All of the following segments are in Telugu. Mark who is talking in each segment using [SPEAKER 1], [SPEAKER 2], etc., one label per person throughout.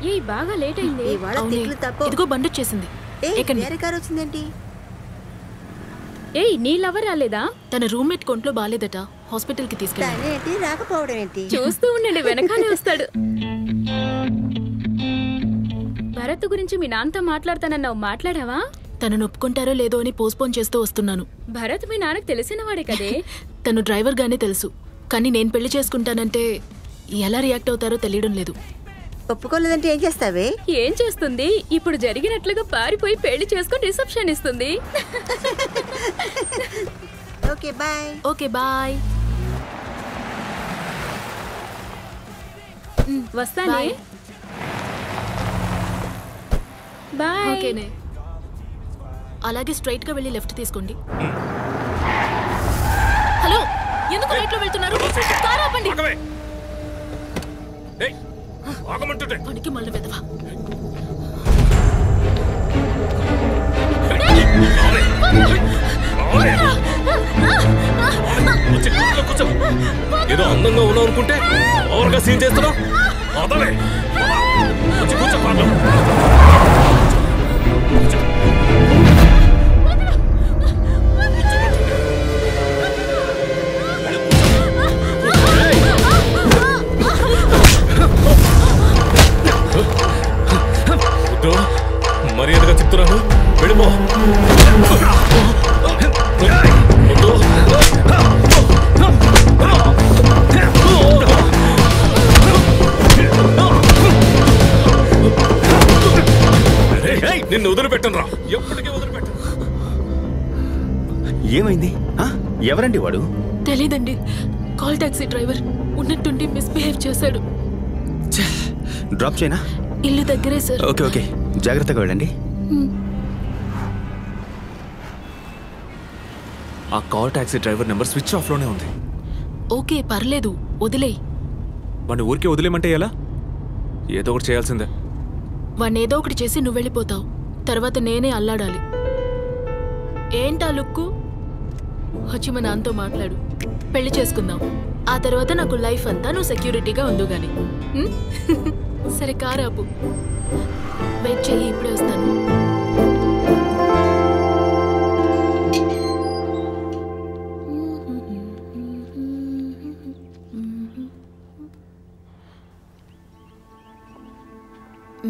[SPEAKER 1] ఏ బాగా లేట్ అయింది.
[SPEAKER 2] ఇదిగో బండి వచ్చేసింది.
[SPEAKER 3] వేరే కారు వచ్చిందేంటి?
[SPEAKER 1] ఏయ్ నీ లవర్ రాలేదా?
[SPEAKER 2] తన రూమ్మేట్ కొంట్లో బాలేదట, హాస్పిటల్ కి
[SPEAKER 3] తీసుకెళ్ళి. రాకపోవడం ఏంటి?
[SPEAKER 1] చూస్తూ ఉండండి, వెనకాలే వస్తాడు. భరత్ గురించి మీ నాన్నతో మాట్లాడతానన్నావు, మాట్లాడావా?
[SPEAKER 2] తనను ఒప్పుకుంటారో లేదో అని పోస్ట్పోన్ చేస్తూ వస్తున్నాను.
[SPEAKER 1] భరత్ మీ నాన్నకు తెలిసిన వాడే కదే.
[SPEAKER 2] తను డ్రైవర్ గానే తెలుసు, కానీ నేను పెళ్లి చేసుకుంటానంటే ఎలా రియాక్ట్ అవుతారో తెలియడం లేదు.
[SPEAKER 3] ఒప్పుకోలేదంటే ఏం చేస్తావే?
[SPEAKER 1] ఏం చేస్తుంది? ఇప్పుడు జరిగినట్లుగా పారిపోయి పెళ్లి చేసుకుని రిసెప్షన్ ఇస్తుంది.
[SPEAKER 3] Okay bye.
[SPEAKER 2] Okay bye.
[SPEAKER 1] వస్తానే. బాయ్.
[SPEAKER 2] ఓకేనే. అలాగే స్ట్రైట్ గా వెళ్ళి లెఫ్ట్ తీసుకోండి. హలో, ఎందుకు రైట్ లో వెళ్తున్నారు? కారు ఆపండి. పనికి మళ్ళీ వెదవా.
[SPEAKER 4] ఏదో అందంగా ఉన్నావు అనుకుంటే ఓవర్గా సీన్ చేస్తున్నావు. మర్యాదగా చెప్తున్నాను, వెళ్ళిపో. నిన్ను వదిలిపెట్టను రా, ఎప్పటికీ వదిలిపెట్టను.
[SPEAKER 5] ఏమైంది? ఎవరండి వాడు?
[SPEAKER 2] తెలీదండి, కాల్ టాక్సీ డ్రైవర్ ఉన్నట్టుండి మిస్బిహేవ్ చేశాడు.
[SPEAKER 5] డ్రాప్ చేయనా?
[SPEAKER 2] ఇల్లు దగ్గరే సార్.
[SPEAKER 5] ఓకే ఓకే, జాగ్రత్తగా వెళ్ళండి.
[SPEAKER 4] ఆ call taxi driver number switch off లోనే ఉంది.
[SPEAKER 2] ఓకే పర్లేదు, వదిలేయ్.
[SPEAKER 4] వాడిని ఊరికే వదిలేమంటే ఎలా? ఏదో ఒకటి చేయాల్సిందే.
[SPEAKER 2] వాడిని ఏదో ఒకటి చేసి నువ్వు వెళ్ళిపోతావు, తర్వాత నేనే అల్లాడాలి. ఏంటా లుక్కు? వచ్చి మా నాన్నతో మాట్లాడు, పెళ్లి చేసుకుందాం. ఆ తర్వాత నాకు లైఫ్ అంతా నువ్వు సెక్యూరిటీగా ఉండు గాని. సరే కారు ఆపు, వెయిట్ చెయ్యి, ఇప్పుడే వస్తాను.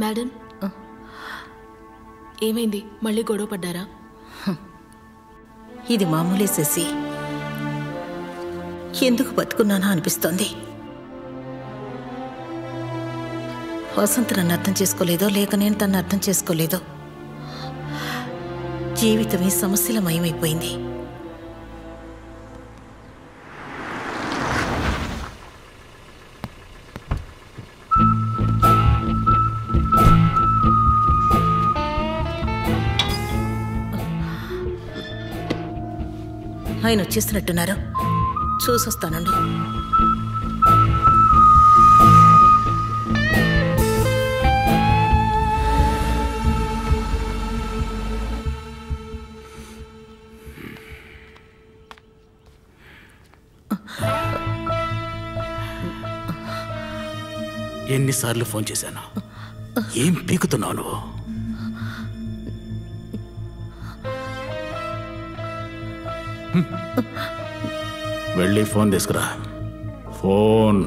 [SPEAKER 2] మేడం, ఏమైంది? మళ్ళీ గొడవ పడ్డారా?
[SPEAKER 3] ఇది మామూలే శశి. ఎందుకు బతుకున్నానా అనిపిస్తోంది. వసంత్ నన్ను అర్థం చేసుకోలేదో, లేక నేను తను అర్థం చేసుకోలేదో. జీవితం ఈ సమస్యలమయమైపోయింది. ఆయన వచ్చేస్తున్నట్టున్నారు, చూసొస్తానండి.
[SPEAKER 6] ఎన్నిసార్లు ఫోన్ చేశాను? ఏం పీకుతున్నావు నువ్వు? వెళ్ళి ఫోన్ తీసుకురా. Phone.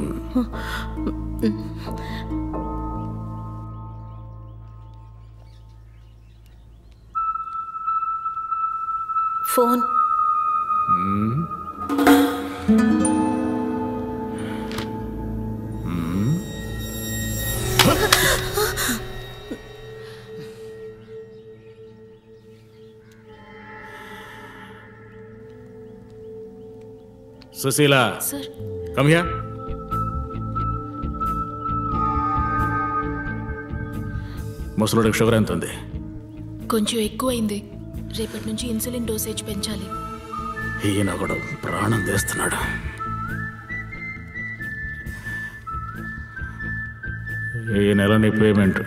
[SPEAKER 3] Phone.
[SPEAKER 6] Sushila,
[SPEAKER 2] sir.
[SPEAKER 6] Come here. ముసలుడికి షుగర్ ఎంత ఉంది?
[SPEAKER 2] కొంచెం ఎక్కువైంది, రేపటి నుంచి ఇన్సులిన్ డోసేజ్ పెంచాలి.
[SPEAKER 6] ఈయన కూడా ప్రాణం తీస్తున్నాడు. ఈ నెల నీ పేమెంట్.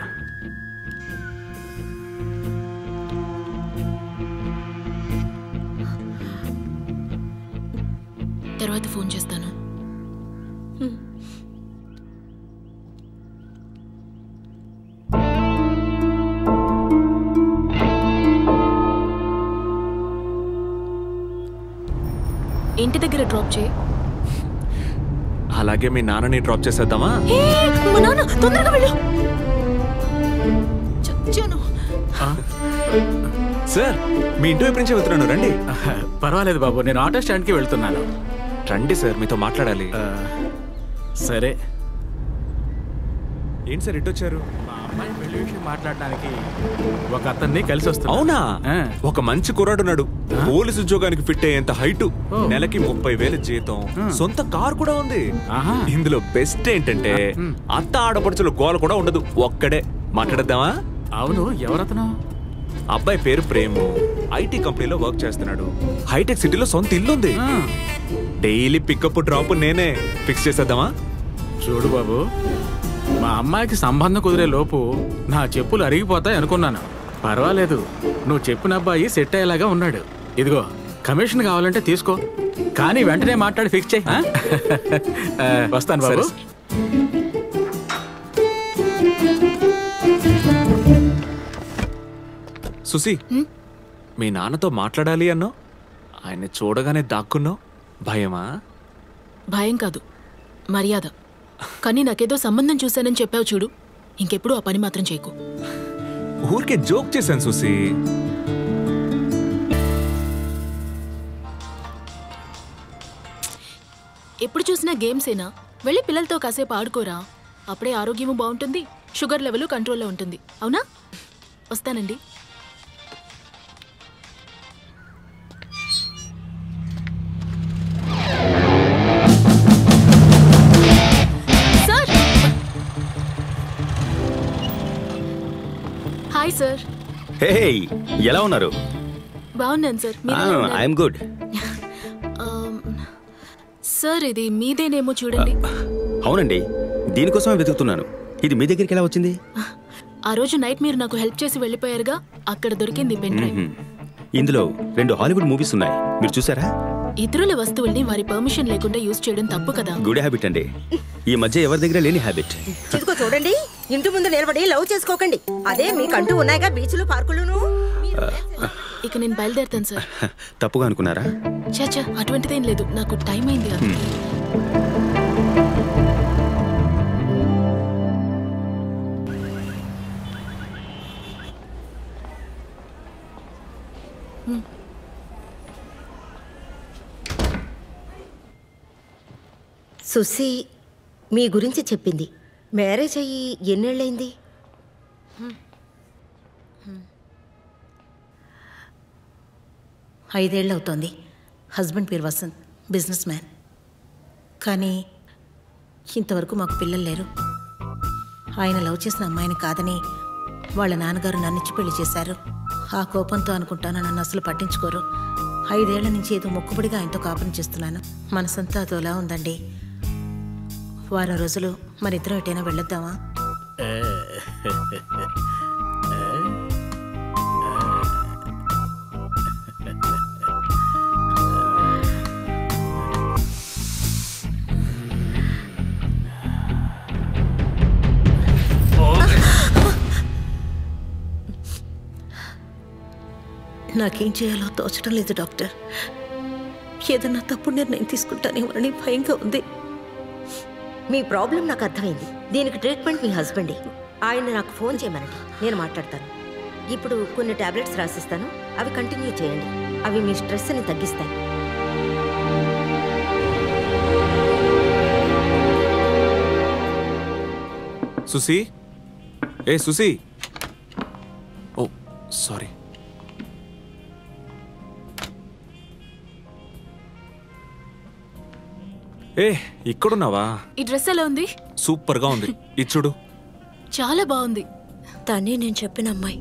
[SPEAKER 2] తర్వాత ఫోన్ చేస్తాను. ఇంటి దగ్గర డ్రాప్ చేయి.
[SPEAKER 4] అలాగే మీ నాన్నని డ్రాప్ చేసేద్దామా?
[SPEAKER 2] ఏ, మా నాన్న తొందరగా వెళ్ళు. చచ్చాను.
[SPEAKER 4] సార్ మీ ఇంటి వైపు నుంచి వెళ్తున్నాను, రండి.
[SPEAKER 6] పర్వాలేదు బాబు, నేను ఆటో స్టాండ్కి వెళ్తున్నాను.
[SPEAKER 4] రండి సార్, మీతో మాట్లాడాలి.
[SPEAKER 6] సరే.
[SPEAKER 4] ఏంటి సార్ ఇటు వచ్చారు?
[SPEAKER 6] మా అమ్మాయి పెళ్లి విషయం మాట్లాడడానికి ఒక అతన్ని కలిసి వస్తున్నా.
[SPEAKER 4] అవునా? ఒక మంచి కుర్రాడున్నాడు, పోలీసు ఉద్యోగానికి ఫిట్ అయ్యేంత హైటు, నెలకి 30,000 జీతం, సొంత కార్ కూడా ఉంది. ఇందులో బెస్ట్ ఏంటంటే అత్త ఆడపడుచుల గోల కూడా ఉండదు, ఒక్కడే. మాట్లాడద్దామా?
[SPEAKER 6] అవును, ఎవరతను?
[SPEAKER 4] అబ్బాయి పేరు ప్రేము, ఐటీ కంపెనీలో వర్క్ చేస్తున్నాడు. హైటెక్ సిటీలో సొంత ఇల్లుంది. డైలీ పికప్ డ్రాప్ నేనే. ఫిక్స్ చేసేద్దామా?
[SPEAKER 6] చూడు బాబు, మా అమ్మాయికి సంబంధం కుదిరే లోపు నా చెప్పులు అరిగిపోతాయి అనుకున్నాను. పర్వాలేదు, నువ్వు చెప్పిన అబ్బాయి సెట్ అయ్యేలాగా ఉన్నాడు. ఇదిగో కమిషన్ కావాలంటే తీసుకో, కానీ వెంటనే మాట్లాడి ఫిక్స్ చేయి. వస్తాను బాబు.
[SPEAKER 4] సుసి, మీ నాన్నతో మాట్లాడాలి అన్నావు, ఆయన చూడగానే దాక్కున్నావు. భయమా?
[SPEAKER 2] భయం కాదు, మర్యాద. కానీ నాకేదో సంబంధం చూశానని చెప్పావు చూడు, ఇంకెప్పుడు ఆ పని మాత్రం చేయకు.
[SPEAKER 4] ఊరికే జోక్ చేశాను సుసి.
[SPEAKER 2] ఎప్పుడు చూసినా గేమ్సేనా? వెళ్ళి పిల్లలతో కాసేపు ఆడుకోరా, అప్పుడే ఆరోగ్యము బాగుంటుంది, షుగర్ లెవెల్ కంట్రోల్లో ఉంటుంది. అవునా? వస్తానండి. Sir, hi sir.
[SPEAKER 5] హే, ఎలా ఉన్నారు?
[SPEAKER 2] బాగున్నాను సార్.
[SPEAKER 5] I'm good.
[SPEAKER 2] సార్, ఇది మీదేనేమో చూడండి.
[SPEAKER 5] అవునండి, దీనికోసమే వెతుకుతున్నాను. ఇది మీ దగ్గరికి ఎలా వచ్చింది?
[SPEAKER 2] ఆ రోజు నైట్ మీరు నాకు హెల్ప్ చేసి వెళ్ళిపోయారుగా, అక్కడ దొరికింది పెన్ డ్రైవ్.
[SPEAKER 5] ఇందులో 2 హాలీవుడ్ మూవీస్ ఉన్నాయి, మీరు చూసారా?
[SPEAKER 2] ఇతరుల వస్తువుల్ని వారి పర్మిషన్ లేకుండా యూజ్ చేయడం తప్పు కదా.
[SPEAKER 5] గుడ్ హ్యాబిట్ అండి, ఈ మధ్య ఎవరి దగ్గర లేని హ్యాబిట్.
[SPEAKER 7] ఇదిగో చూడండి, ఇంటి ముందు నిలబడి లవ్ చేసుకోకండి. అదే మీకంటూ ఉన్నాయిగా బీచ్లు, పార్కులును.
[SPEAKER 2] ఇక నేను బయలుదేరుతాను సార్.
[SPEAKER 5] తప్పుగా అనుకున్నారా?
[SPEAKER 2] చాచా, అటువంటిదేం లేదు, నాకు టైం అయింది.
[SPEAKER 7] సుసి మీ గురించి చెప్పింది. మ్యారేజ్ అయ్యి ఎన్నేళ్ళైంది?
[SPEAKER 3] 5 ఏళ్ళు అవుతోంది. హస్బెండ్ పేరు వసంత్, బిజినెస్ మ్యాన్. కానీ ఇంతవరకు మాకు పిల్లలు లేరు. ఆయన లవ్ చేసిన అమ్మాయిని కాదని వాళ్ళ నాన్నగారు నన్నిచ్చి పెళ్లి చేశారు. ఆ కోపంతో అనుకుంటాను నన్ను అసలు పట్టించుకోరు. 5 ఏళ్ల నుంచి ఏదో మొక్కుబడిగా ఆయనతో కాపురం చేస్తున్నాను. మనసంతా అదోలా ఉందండి. వారం రోజులు మరిద్దరం ఎటైనా వెళ్ళొద్దామా? నాకేం చేయాలో తోచడం లేదు డాక్టర్. ఏదన్నా తప్పుడు నిర్ణయం తీసుకుంటానేమోనని భయంగా ఉంది.
[SPEAKER 7] మీ ప్రాబ్లం నాకు అర్థమైంది. దీనికి ట్రీట్మెంట్ మీ హస్బెండే. ఆయన నాకు ఫోన్ చేయమనండి, నేను మాట్లాడతాను. ఇప్పుడు కొన్ని టాబ్లెట్స్ రాసిస్తాను, అవి కంటిన్యూ చేయండి. అవి మీ స్ట్రెస్ని తగ్గిస్తాయి.
[SPEAKER 4] సుసి, ఏ సుసి. ఓ సారీ. ఏ ఇక్కడున్నావా?
[SPEAKER 2] ఈ డ్రెస్ ఎలా ఉంది?
[SPEAKER 4] సూపర్ గా ఉంది, ఇది చూడు.
[SPEAKER 2] చాలా బాగుంది.
[SPEAKER 7] తనే నేను చెప్పిన అమ్మాయి.